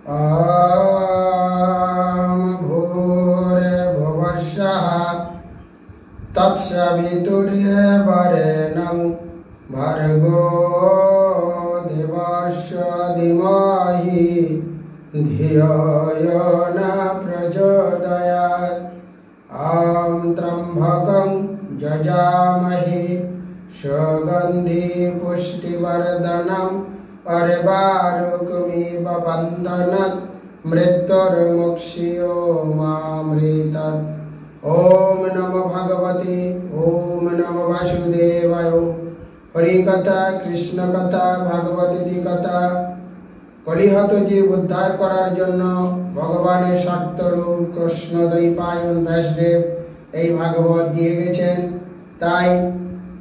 ॐ भूर्भुवस्सुः तत्सवितुर्वरेण्यं भर्गो देवस्य धीमहि धियो यो न प्रचोदयात्। ॐ त्र्यम्बकं यजामहे सुगन्धिं पुष्टिवर्धनम् अर्वारुकमिव बन्धनात् मृत्युर्मुक्षीयमामृतात्। ओम नमो भगवते ओम नमो वासुदेवाय। हरिकथा कृष्ण कथा भागवती कथा কলিহত জীব উদ্ধার করার জন্য ভগবানের সত্যরূপ কৃষ্ণদ্বৈপায়ন ব্যাসদেব এই ভাগবত দিয়ে গেছেন। তাই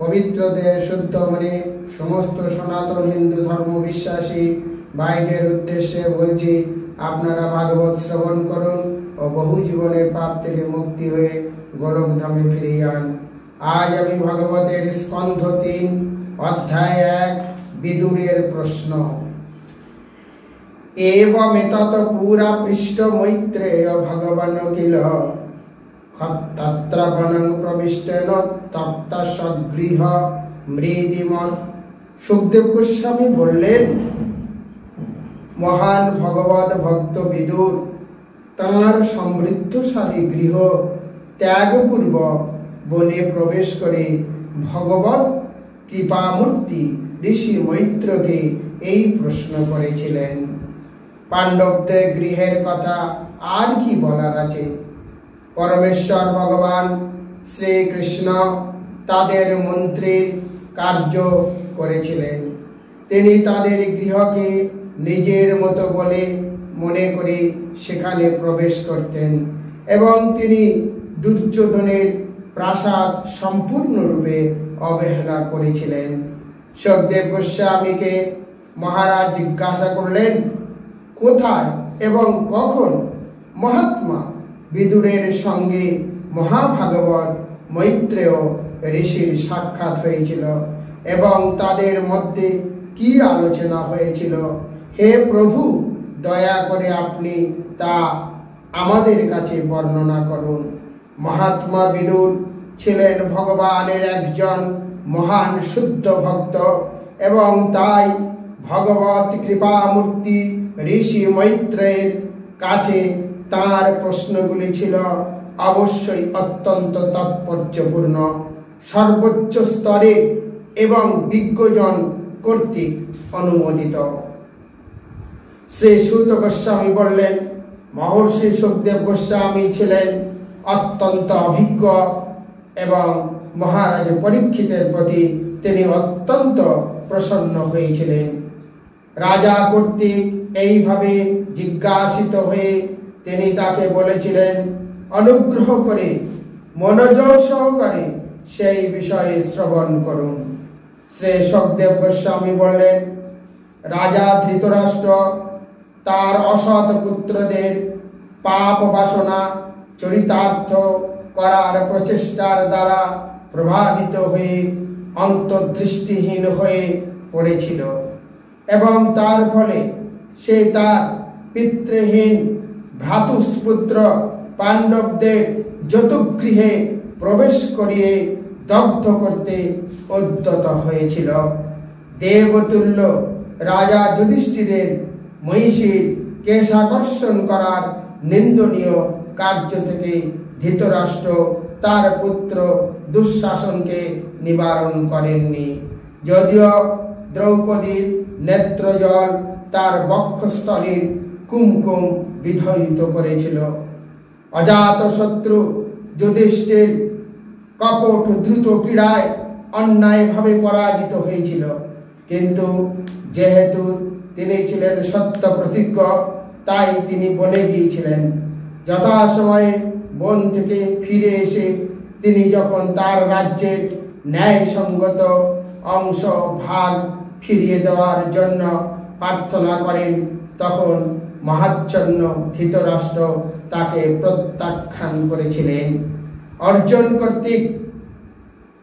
পবিত্র দেহ শুদ্ধ মনে সমস্ত সনাতন হিন্দু ধর্ম বিশ্বাসী ভাইদের উদ্দেশ্যে বলছি, আপনারা ভাগবত শ্রবণ করুন ও বহু জীবনের পাপ থেকে মুক্তি হয়ে গোলকধামে ফিরে যান। আজ আমি ভাগবতের স্কন্ধ ৩ অধ্যায় ১ বিদুরের প্রশ্ন। एवमेतत् पुरा पृष्ठ मैत्रेय भगवान किल तत्र वनं प्रविष्टेन तप्त सगृह मृदिमत्। सुखदेव गोस्वामी बोलें, महान भगवत भक्त विदुर तार समृद्धशाली गृह त्यागपूर्वक बने प्रवेश करे भगवत कृपामूर्ति ऋषि मैत्र के এই প্রশ্ন করেছিলেন। পাণ্ডবদের গৃহের কথা আর কি বলার আছে। পরমেশ্বর ভগবান শ্রীকৃষ্ণ তাদের মন্ত্রীর কার্য করেছিলেন। তিনি তাদের গৃহকে নিজের মতো বলে মনে করে সেখানে প্রবেশ করতেন এবং তিনি দুর্যোধনের প্রাসাদ সম্পূর্ণরূপে অবহেলা করেছিলেন। সুখদেব গোস্বামীকে মহারাজ জিজ্ঞাসা করলেন, কোথায় এবং কখন মহাত্মা বিদুরের সঙ্গে মহাভাগবত মৈত্রেয় ঋষির সাক্ষাৎ হয়েছিল এবং তাদের মধ্যে কি আলোচনা হয়েছিল? হে প্রভু, দয়া করে আপনি তা আমাদের কাছে বর্ণনা করুন। মহাত্মা বিদুর ছিলেন ভগবানের একজন মহান শুদ্ধ ভক্ত এবং তাই ভগবত কৃপামূর্তি ঋষি মৈত্রেয়ের কাছে তার প্রশ্নগুলি ছিল অবশ্যই অত্যন্ত তাৎপর্যপূর্ণ, সর্বোচ্চ স্তরে এবং বিজ্ঞজন কর্তৃক অনুমোদিত। শ্রী সুত গোস্বামী বললেন, মহর্ষি সুখদেব গোস্বামী ছিলেন অত্যন্ত অভিজ্ঞ এবং মহারাজ পরীক্ষিতের প্রতি তিনি অত্যন্ত প্রসন্ন হয়েছিলেন। রাজা কর্তৃক এইভাবে জিজ্ঞাসিত হয়ে তিনি তাকে বলেছিলেন, অনুগ্রহ করে মনোযোগ সহকারে সেই বিষয়ে শ্রবণ করুন। শ্রী সুখদেব গোস্বামী বললেন, রাজা ধৃতরাষ্ট্র তার অসৎ পুত্রদের পাপ বাসনা চরিতার্থ করার প্রচেষ্টার দ্বারা প্রভাবিত হয়ে অন্তর্দৃষ্টিহীন হয়ে পড়েছিল এবং তার ফলে সে তার পিতৃহীন ভ্রাতুষ্পুত্র পাণ্ডবদের যতুগৃহে প্রবেশ করিয়ে দগ্ধ করতে উদ্যত হয়েছিল। দেবতুল্য রাজা যুধিষ্ঠিরের মহিষীর কেশাকর্ষণ করার নিন্দনীয় কার্য থেকে ধৃতরাষ্ট্র তার পুত্র দুঃশাসনকে নিবারণ করেননি। যদিও দ্রৌপদীর নেত্রজল তার বক্ষস্থলীর কুমকুম বিধৌত করেছিল। অজাতশত্রু যুধিষ্ঠির কপট দ্রুত ক্রীড়ায় অন্যায়ভাবে পরাজিত হয়েছিল, কিন্তু যেহেতু তিনি ছিলেন সত্য প্রতিজ্ঞ তাই তিনি বনে গিয়েছিলেন। যথাসময়ে বন থেকে ফিরে এসে তিনি যখন তার রাজ্যের ন্যায়সঙ্গত অংশ ভাগ ফিরিয়ে দেওয়ার জন্য প্রার্থনা করেন, তখন মহাচ্ছন্ন ধৃতরাষ্ট্র তাকে প্রত্যাখ্যান করেছিলেন। অর্জুন কর্তৃক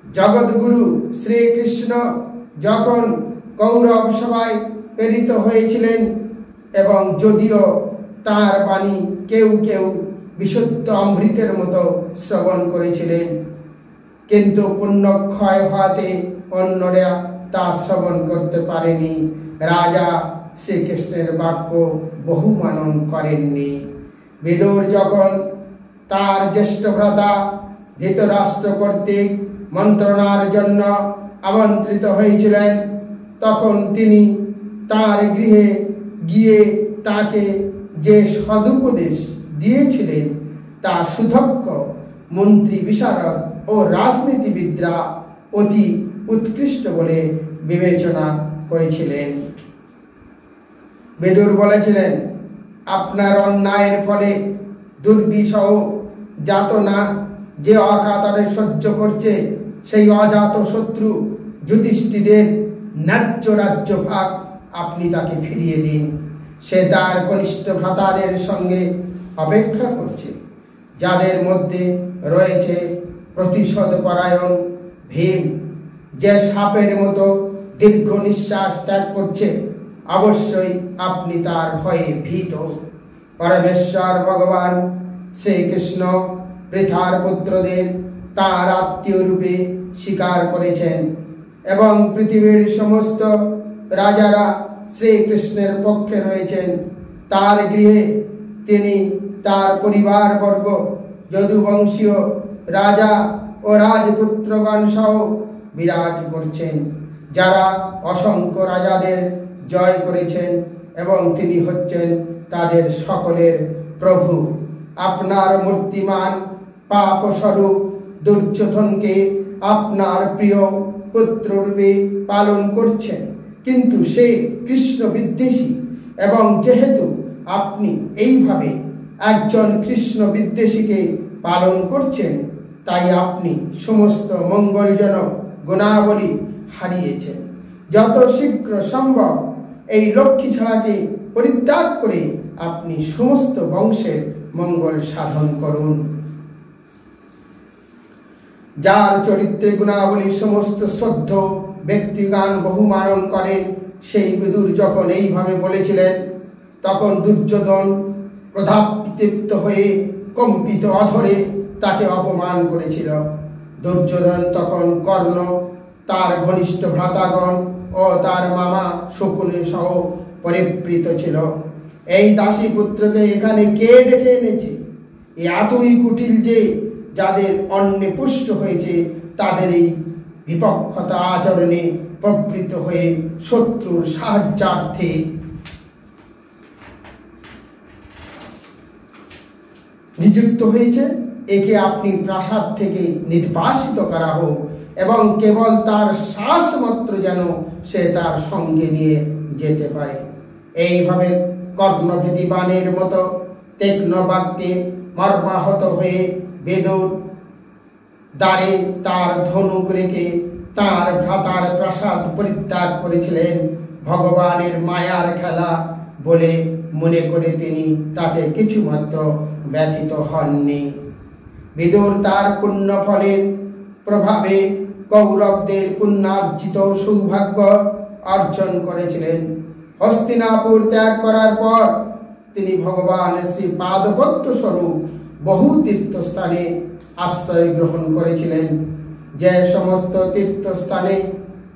জগৎগুরু শ্রীকৃষ্ণ যখন কৌরব সভায় প্রেরিত হয়েছিলেন এবং যদিও তার বাণী কেউ কেউ বিশুদ্ধ অমৃতের মতো শ্রবণ করেছিলেন, কিন্তু পুণ্যক্ষয় হওয়াতে অন্যরা তা শ্রবণ করতে পারেনি। রাজা শ্রীকৃষ্ণের বাক্য বহু মানন করেননি। বিদুর যখন তার জ্যেষ্ঠ ভ্রাতা ধৃতরাষ্ট্র কর্তৃক মন্ত্রণার জন্য আমন্ত্রিত হয়েছিলেন, তখন তিনি তার গৃহে গিয়ে তাকে যে সদুপদেশ দিয়েছিলেন তা সুদক্ষ মন্ত্রী বিশারদ ও রাজনীতিবিদরা অতি উৎকৃষ্ট বলে বিবেচনা করেছিলেন। বিদুর বলেছিলেন, আপনার অন্যায়ের ফলে দুর্বিষহ যাতনা যে অকাতরে সহ্য করছে, সেই অজাত শত্রু যুধিষ্ঠিরের ন্যায্য রাজ্যভাগ আপনি তাকে ফিরিয়ে দিন। সে তার কনিষ্ঠ ভ্রাতাদের সঙ্গে অপেক্ষা করছে, যাদের মধ্যে রয়েছে প্রতিশোধ পরায়ণ ভীম, যে সাপের মতো দীর্ঘ নিঃশ্বাস ত্যাগ করছে। অবশ্যই আপনি তার ভয়ে ভীত। পরমেশ্বর ভগবান শ্রীকৃষ্ণ পৃথার পুত্রদের তাঁর আত্মীয় রূপে স্বীকার করেছেন এবং পৃথিবীর সমস্ত রাজারা শ্রীকৃষ্ণের পক্ষে রয়েছেন। তার গৃহে তিনি তার পরিবারবর্গ, যদুবংশীয় রাজা ও রাজপুত্রগণ সহ বিরাজ করছেন, যারা অসংখ্য রাজাদের জয় করেছেন এবং তিনি হচ্ছেন তাদের সকলের প্রভু। আপনার মূর্তিমান পাপস্বরূপ দুর্যোধনকে আপনার প্রিয় পুত্ররূপে পালন করছেন, কিন্তু সে কৃষ্ণ বিদ্বেষী, এবং যেহেতু আপনি এইভাবে একজন কৃষ্ণ বিদ্বেষীকে পালন করছেন, তাই আপনি সমস্ত মঙ্গলজনক গুণাবলী হারিয়েছেন। যত শীঘ্র সম্ভব এই লক্ষ্মী ছাড়াকে পরিত্যাগ করে আপনি সমস্ত বংশের মঙ্গল সাধন করুন। যার চরিত্রে গুণাবলী সমস্ত শ্রদ্ধ ব্যক্তিগান বহু মানন করেন, সেই বিদুর যখন এইভাবে বলেছিলেন, তখন দুর্যোধন ক্রোধাপ্তীপ্ত হয়ে কম্পিত অধরে তাকে অপমান করেছিল। দুর্যোধন তখন কর্ণ, তার ঘনিষ্ঠ ভ্রাতাগণ ও তার মামা শকুনি সহ পরিবৃত ছিল। এই দাসী পুত্রকে এখানে কে ডেকে এনেছে? এতই কুটিল যে যাদের অন্নে পুষ্ট হয়েছে তাদের এই বিপক্ষতা আচরণে প্রবৃত্ত হয়ে শত্রুর সাহায্যার্থে নিযুক্ত হয়েছে। একে আপনি প্রাসাদ থেকে নির্বাসিত করা হোক এবং কেবল তার শ্বাস মাত্র যেন সে তার সঙ্গে নিয়ে যেতে পারে। এইভাবে কর্ণভেদী বাণের মতো তীক্ষ্ণ বাক্যে মর্মাহত হয়ে বিদুর দ্বারে তার ধনুক রেখে তার ভ্রাতার প্রাসাদ পরিত্যাগ করেছিলেন। ভগবানের মায়ার খেলা বলে মনে করে তিনি তাতে কিছুমাত্র ব্যথিত হননি। বিদুর তার পুণ্য ফলের প্রভাবে কৌরবদের পুণ্যার্জিত সৌভাগ্য অর্জন করেছিলেন। হস্তিনাপুর ত্যাগ করার পর তিনি ভগবান শ্রী পাদপদ্ম স্বরূপ বহু তীর্থস্থানে আশ্রয় গ্রহণ করেছিলেন। যে সমস্ত তীর্থস্থানে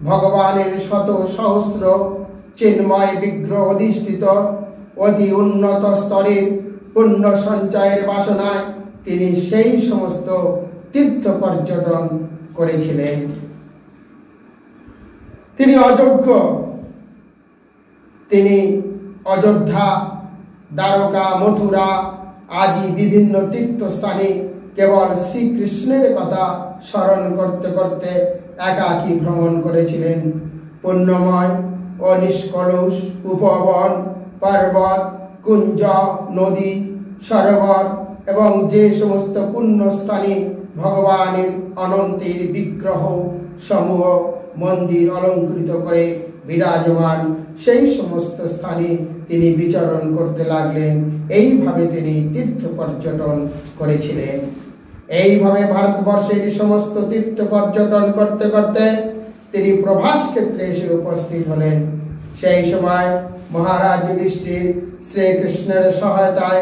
ভগবানের শত সহস্র চিন্ময় বিগ্রহ অধিষ্ঠিত অতি উন্নত স্তরের পুণ্য সঞ্চয়ের বাসনায় তিনি সেই সমস্ত তীর্থ পর্যটন করেছিলেন। তিনি অযোগ্য। তিনি অযোধ্যা, দ্বারকা, মথুরা আদি বিভিন্ন তীর্থস্থানে কেবল শ্রীকৃষ্ণের কথা স্মরণ করতে করতে একাকী ভ্রমণ করেছিলেন। পুণ্যময় ও নিষ্কলুষ উপবন, পর্বত, কুঞ্জ, নদী, সরোবর এবং যে সমস্ত পুণ্যস্থানে ভগবানের অনন্তের বিগ্রহ সমূহ মন্দির অলঙ্কৃত করে বিরাজমান, সেই সমস্ত স্থানে তিনি বিচরণ করতে লাগলেন। এইভাবে তিনি তীর্থ পর্যটন করেছিলেন। এইভাবে ভারতবর্ষের সমস্ত তীর্থ পর্যটন করতে করতে তিনি প্রভাস ক্ষেত্রে এসে উপস্থিত হলেন। সেই সময় মহারাজ যুধিষ্ঠির শ্রীকৃষ্ণের সহায়তায়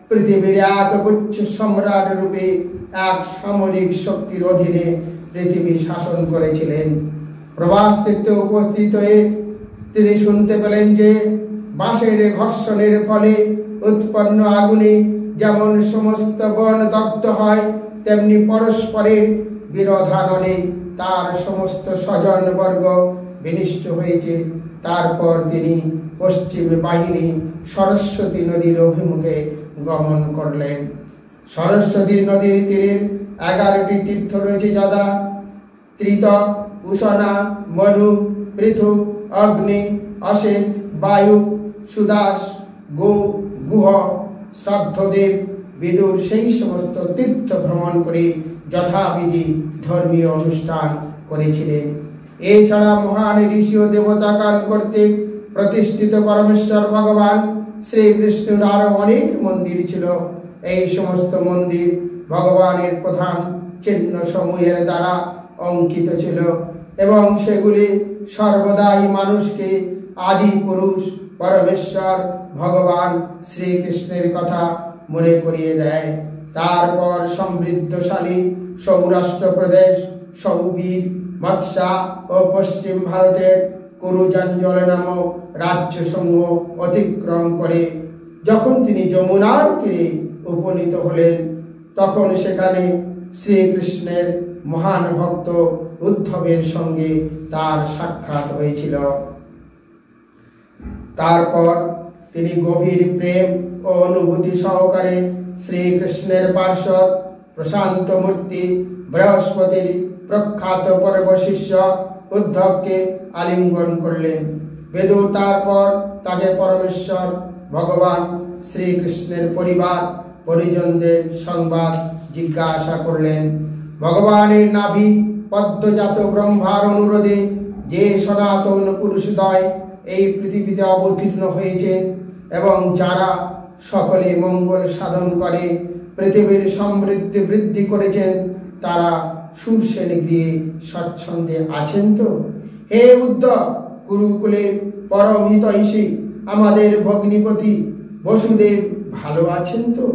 পৃথিবীর এক গুচ্ছ সম্রাট রূপে এক সামরিক শক্তির অধীনে পৃথিবী শাসন করেছিলেন। প্রভাস তীর্থে উপস্থিত হয়ে তিনি শুনতে পেলেন যে বাঁশের ঘর্ষণের ফলে উৎপন্ন আগুনে যেমন সমস্ত বন দগ্ধ হয়, তেমনি পরস্পরের বিরোধাননে তার সমস্ত স্বজনবর্গ বিনষ্ট হয়েছে। তারপর তিনি পশ্চিম বাহিনী সরস্বতী নদীর অভিমুখে গমন করলেন। সরস্বতী নদীর তীরের 11টি তীর্থ রয়েছে, যথা ত্রিত, উষণা, মনু, পৃথু, অগ্নি, অসিত, বায়ু, সুদাস, গুহ, শ্রাদ্ধদেব, বিদুর সেই সমস্ত তীর্থ ভ্রমণ করে যথাবিধি ধর্মীয় অনুষ্ঠান করেছিলেন। এছাড়া মহান ঋষি ও দেবতাগণ কর্তৃক প্রতিষ্ঠিত পরমেশ্বর ভগবান শ্রীবিষ্ণুর আরো অনেক মন্দির ছিল। এই সমস্ত মন্দির ভগবানের প্রধান চিহ্ন সমূহের দ্বারা অঙ্কিত ছিল এবং সেগুলি সর্বদাই মানুষকে আদি পুরুষ পরমেশ্বর ভগবান শ্রীকৃষ্ণের কথা মনে করিয়ে দেয়। তারপর সমৃদ্ধশালী সৌরাষ্ট্র প্রদেশ, সৌবীর, মৎস্যা ও পশ্চিম ভারতের কুরুজাঞ্জল নামক রাজ্যসমূহ অতিক্রম করে যখন তিনি যমুনার তীরে উপনীত হলেন, তখন সেখানে শ্রীকৃষ্ণের মহান ভক্ত উদ্ধবের সঙ্গে তার সাক্ষাৎ হয়েছিল। তারপর তিনি গভীর প্রেম ও অনুভূতি সহকারে শ্রীকৃষ্ণের পার্শ্বদ প্রশান্ত মূর্তি বৃহস্পতির প্রখ্যাত পরম শিষ্য উদ্ধবকে আলিঙ্গন করলেন। বেদুর তারপর তাকে পরমেশ্বর ভগবান শ্রীকৃষ্ণের পরিবার পরিজনদের সংবাদ জিজ্ঞাসা করলেন। ভগবানের নাভি পদ্মজাত ব্রহ্মার অনুরোধে যে সনাতন পুরুষদ্বয় এই পৃথিবীতে অবতীর্ণ হয়েছেন এবং যারা সকলে মঙ্গল সাধন করে পৃথিবীর সমৃদ্ধি বৃদ্ধি করেছেন, তারা সুরসেন গৃহে স্বচ্ছন্দে আছেন তো? হে উদ্ধব, কুরুকুলের পরম হিতৈষী আমাদের ভগ্নিপতি বসুদেব ভালো আছেন তো?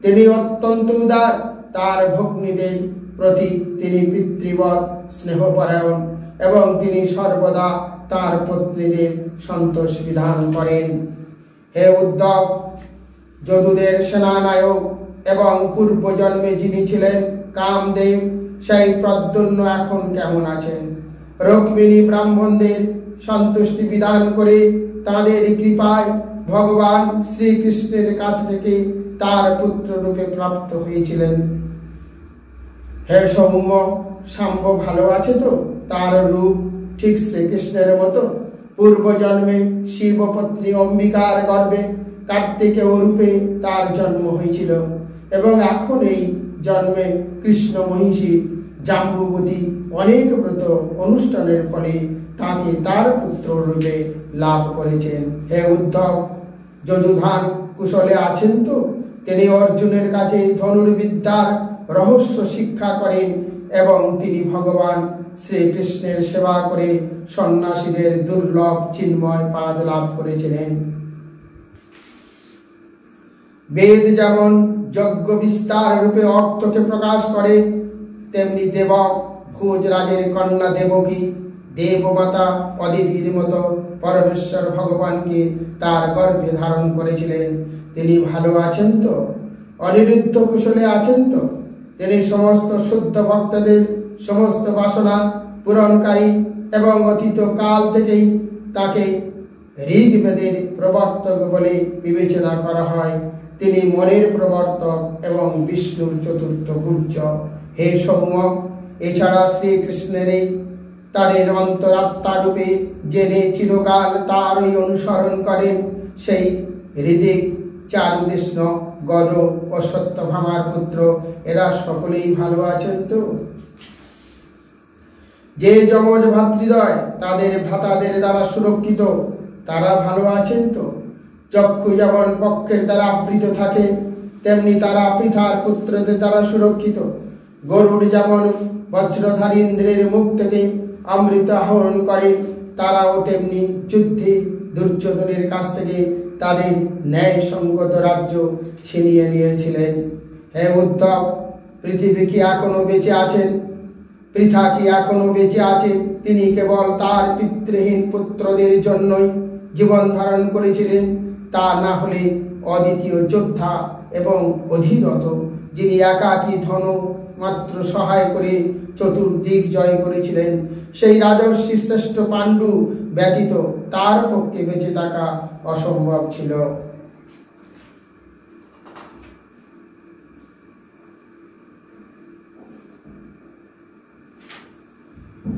তিনি অত্যন্ত উদার, তার ভগ্নীদের প্রতি তিনি পিতৃবৎ স্নেহপরায়ণ এবং তিনি সর্বদা তার পত্নীদের সন্তোষ বিধান করেন। হে উদ্ধব, যদুদের সেনানায়ক এবং পূর্বজন্মে যিনি ছিলেন কামদেব, সেই প্রদ্যুম্ন এখন কেমন আছেন? রুক্মিণী ব্রাহ্মণদের সন্তুষ্টি বিধান করে তাদের কৃপায় ভগবান শ্রীকৃষ্ণের কাছ থেকে তার পুত্র রূপে প্রাপ্ত হয়েছিলেন। হে সৌম্য, শাম্ব ভালো আছে তো? তার রূপ ঠিক শ্রীকৃষ্ণের মতো। পূর্বজন্মে শিবপত্নী অম্বিকার গর্ভে কার্তিকেয় রূপে তার জন্ম হয়েছিল এবং এখন এই জন্মে কৃষ্ণ মহিষী জাম্বুবতী অনেক ব্রত অনুষ্ঠানের ফলে তাকে তার পুত্র রূপে লাভ করেছেন। হে উদ্ধব, যজুধান কুশলে আছেন তো? তিনি অর্জুনের কাছে ধনুর্বিদ্যার রহস্য শিক্ষা করেন এবং তিনি ভগবান শ্রীকৃষ্ণের সেবা করে সন্ন্যাসীদের দুর্লভ চিন্ময় পাদ লাভ করেছিলেন। বেদ যেমন যজ্ঞ বিস্তার রূপে অর্থকে প্রকাশ করে, তেমনি দেবক ভোজরাজের কন্যা দেবকী দেবমাতা অদিতির মতো পরমেশ্বর ভগবানকে তার গর্ভে ধারণ করেছিলেন। তিনি ভালো আছেন তো? অনিরুদ্ধ কুশলে আছেন তো? তিনি সমস্ত শুদ্ধ ভক্তদের সমস্ত বাসনা পূরণকারী এবং অতীত কাল থেকেই তাকে ঋগ্বেদের প্রবর্তক বলে বিবেচনা করা হয়। তিনি মনের প্রবর্তক এবং বিষ্ণুর চতুর্থ গুর্জ। হে সৌম্য, এছাড়া শ্রীকৃষ্ণের তাদের অন্তরাত্মা রূপে জেনে চিরকাল তারই অনুসরণ করেন সেই ঋদিক, চারুদেষ্ণ, গদ ও সত্যভামার পুত্র, এরা সকলেই ভালো আছেন তো? যে যমজ ভাতৃদ্বয় তাদের ভ্রাতাদের দ্বারা সুরক্ষিত, তারা ভালো আছেন তো? চক্ষু যেমন পক্ষের দ্বারা আবৃত থাকে, তেমনি তারা পৃথার পুত্রদের দ্বারা সুরক্ষিত। গরুড় যেমন বজ্রধারী ইন্দ্রের মুখ থেকে অমৃত আহরণ করেন, তারাও তেমনি যুদ্ধে দুর্যোধনের কাছ থেকে তাদের ন্যায়সঙ্গত রাজ্য ছিনিয়ে নিয়েছিলেন। হে উদ্ধব, পৃথিবী কি এখনো বেঁচে আছেন? পৃথা কি এখনো বেঁচে আছে? তিনি কেবল তার পিতৃহীন পুত্রদের জন্যই জীবন ধারণ করেছিলেন। তা না হলে অদ্বিতীয় যোদ্ধা এবং অধীরত, যিনি একাকী ধন মাত্র সহায় করে চতুর্দিক জয় করেছিলেন, সেই রাজর্ষি শ্রেষ্ঠ পাণ্ডু ব্যতীত তার পক্ষে বেঁচে থাকা অসম্ভব ছিল।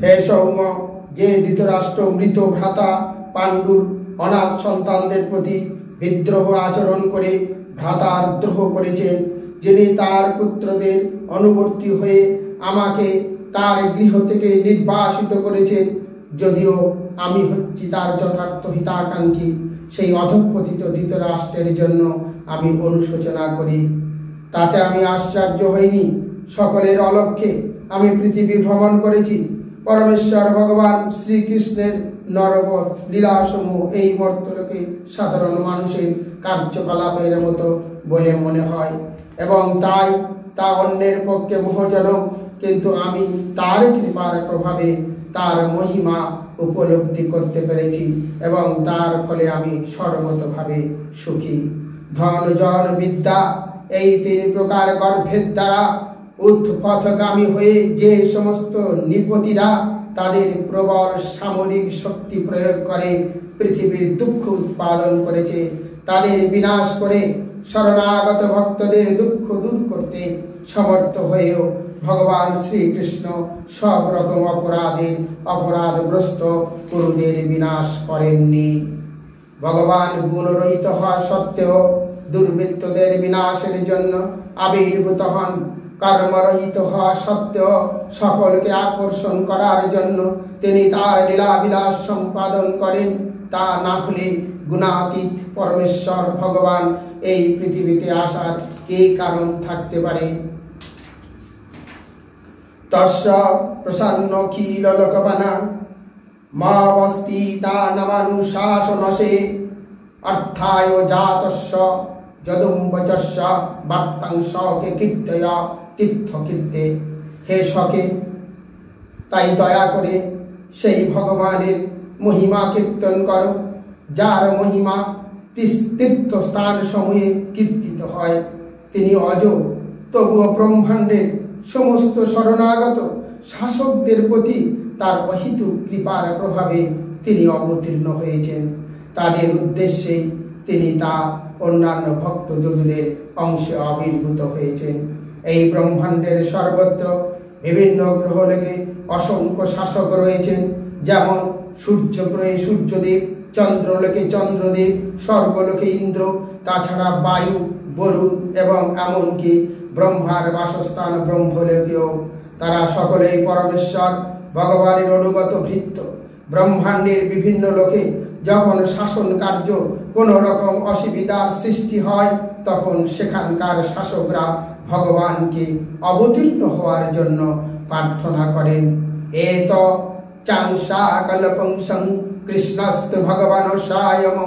হে সৌম্য, যে ধৃতরাষ্ট্র মৃত ভ্রাতা পাণ্ডুর অনাথ সন্তানদের প্রতি বিদ্রোহ আচরণ করে ভ্রাতার দ্রোহ করেছেন, যিনি তার পুত্রদের অনুবর্তী হয়ে আমাকে তার গৃহ থেকে নির্বাসিত করেছেন, যদিও আমি হচ্ছি তার যথার্থ হিতাকাঙ্ক্ষী, সেই অধঃপতিত ধৃতরাষ্ট্রের জন্য আমি অনুশোচনা করি। তাতে আমি আশ্চর্য হইনি। সকলের অলক্ষ্যে আমি পৃথিবী ভ্রমণ করেছি। পরমেশ্বর ভগবান শ্রীকৃষ্ণের নরপথ লীলাসমূহ এই মর্তলোকে সাধারণ মানুষের কার্যকলাপের মতো বলে মনে হয় এবং তাই তা অন্যের পক্ষে মোহজনক, কিন্তু আমি তার কৃপার প্রভাবে তার মহিমা উপলব্ধি করতে পেরেছি এবং তার ফলে আমি সর্বতভাবে সুখী। ধন, জন, বিদ্যা এই তিন প্রকার গর্ভের দ্বারা উৎপথগামী হয়ে যে সমস্ত নৃপতিরা তাদের প্রবল সামরিক শক্তি প্রয়োগ করে পৃথিবীর দুঃখ উৎপাদন করেছে, তাদের বিনাশ করে শরণাগত ভক্তদের দুঃখ দূর করতে সমর্থ হয়েও ভগবান শ্রীকৃষ্ণ সব রকম অপরাধগ্রস্ত কুরুদের বিনাশ করেননি। ভগবান গুণরহিত হওয়া সত্ত্বেও দুর্বৃত্তদের বিনাশের জন্য আবির্ভূত হন। কর্মরহিত হওয়া সত্ত্বেও সকলকে আকর্ষণ করার জন্য তিনি তার লীলাবিলাস সম্পাদন করেন। তা না হলে গুণাতীত পরমেশ্বর ভগবান এই পৃথিবীতে আসার কি কারণ থাকতে পারে? তস্য প্রসন্ন খিল লোকবানা মাবস্তি তানমানুশাসনসে অর্থায় জাতস্য যদুম্বচস্য বার্তাংশকে কীর্তয়া তীর্থকীর্তে। হে সকে, তাই দয়া করে সেই ভগবানের মহিমা কীর্তন করো, যার মহিমা তীর্থস্থান সমূহে কীর্তিত হয়। তিনি অজ, তবুও ব্রহ্মাণ্ডের সমস্ত শরণাগত শাসকদের প্রতি তার অহিত কৃপার প্রভাবে তিনি অবতীর্ণ হয়েছেন। তাদের উদ্দেশ্যে তিনি তা অন্যান্য ভক্ত যোগীদের অংশে আবির্ভূত হয়েছেন। এই ব্রহ্মাণ্ডের সর্বত্র বিভিন্ন গ্রহলোকে অসংখ্য শাসক রয়েছেন, যেমন সূর্যগ্রহে সূর্যদেব, চন্দ্রলোকে চন্দ্রদেব, স্বর্গলোকে ইন্দ্র, তাছাড়া বায়ু, বরুণ এবং এমনকি ব্রহ্মার বাসস্থান ব্রহ্মলোকেও। তারা সকলেই পরমেশ্বর ভগবানের অনুগত ভৃত্য। ব্রহ্মাণ্ডের বিভিন্ন লোকে যখন শাসন কার্য কোনো রকম অসুবিধার সৃষ্টি হয়, তখন সেখানকার শাসকরা ভগবানকে অবতীর্ণ হওয়ার জন্য প্রার্থনা করেন। এত চাংসা কল্পংসং কৃষ্ণস্তু ভগবান সায়ম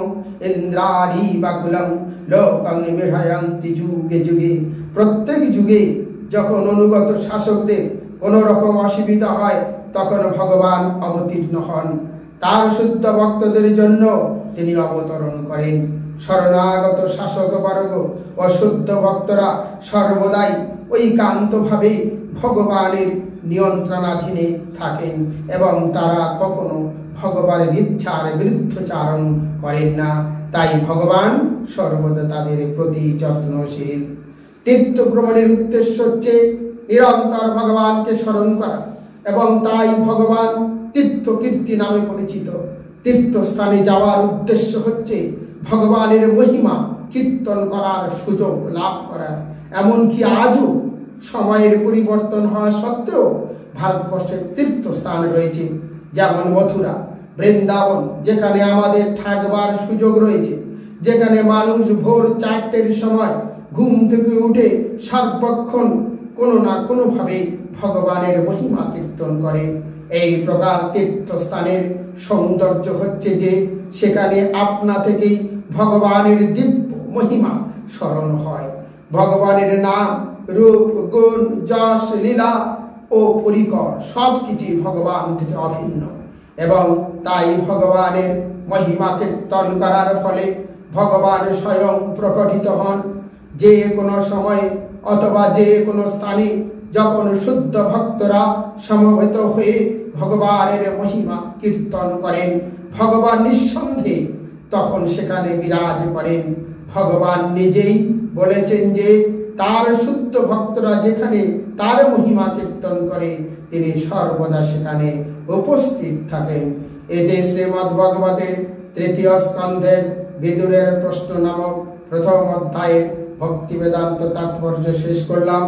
ইন্দ্রারি বাকুলং লোকং বিহয়ন্তি যুগে যুগে। প্রত্যেক যুগে যখন অনুগত শাসকদের কোনো রকম অসুবিধা হয়, তখন ভগবান অবতীর্ণ হন। তার শুদ্ধ ভক্তদের জন্য তিনি অবতরণ করেন। শরণাগত শাসক বর্গ ও শুদ্ধ ভক্তরা সর্বদাই ঐকান্তভাবে ভগবানের নিয়ন্ত্রণাধীনে থাকেন এবং তারা কখনো ভগবানের ইচ্ছার বিরুদ্ধচারণ করেন না। তাই ভগবান সর্বদা তাদের প্রতি যত্নশীল। তীর্থ ভ্রমণের উদ্দেশ্য হচ্ছে নিরন্তর ভগবানকে স্মরণ করা এবং তাই ভগবান তীর্থকীর্তি নামে পরিচিত। তীর্থস্থানে যাওয়ার উদ্দেশ্য হচ্ছে ভগবানের মহিমা কীর্তন করার সুযোগ লাভ করা। এমনকি আজও সময়ের পরিবর্তন হওয়া সত্ত্বেও ভারতবর্ষের তীর্থস্থান রয়েছে, যেমন মথুরা, বৃন্দাবন, যেখানে আমাদের থাকবার সুযোগ রয়েছে, যেখানে মানুষ ভোর 4টের সময় ঘুম থেকে উঠে সর্বক্ষণ কোনো না কোনোভাবে ভগবানের মহিমা কীর্তন করে। এই প্রকার তীর্থস্থানের সৌন্দর্য হচ্ছে যে সেখানে আপনা থেকেই ভগবানের দিব্য মহিমা স্মরণ হয়। ভগবানের নাম, রূপ, গুণ, যশ, লীলা ও পরিকর সবকিছুই ভগবান থেকে অভিন্ন, এবং তাই ভগবানের মহিমা কীর্তন করার ফলে ভগবান স্বয়ং প্রকটিত হন। যে কোনো সময়ে অথবা যে কোনো স্থানে যখন শুদ্ধ ভক্তরা সমবেত হয়ে ভগবানের মহিমা কীর্তন করেন, ভগবান নিঃসন্দেহে তখন সেখানে বিরাজ করেন। ভগবান নিজেই বলেছেন যে তার শুদ্ধ ভক্তরা যেখানে তার মহিমা কীর্তন করে তিনি সর্বদা সেখানে উপস্থিত থাকেন। এতে শ্রীমদ্ভাগবতের ৩য় স্কন্ধের বিদুরের প্রশ্ন নামক প্রথম অধ্যায়ের ভক্তি বেদান্ত তাৎপর্য শেষ করলাম।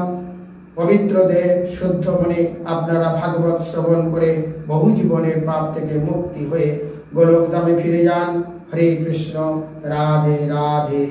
পবিত্র দেহে শুদ্ধ মনে আপনারা ভাগবত শ্রবণ করে বহু জীবনের পাপ থেকে মুক্তি হয়ে গোলকধামে ফিরে যান। হরে কৃষ্ণ, রাধে রাধে।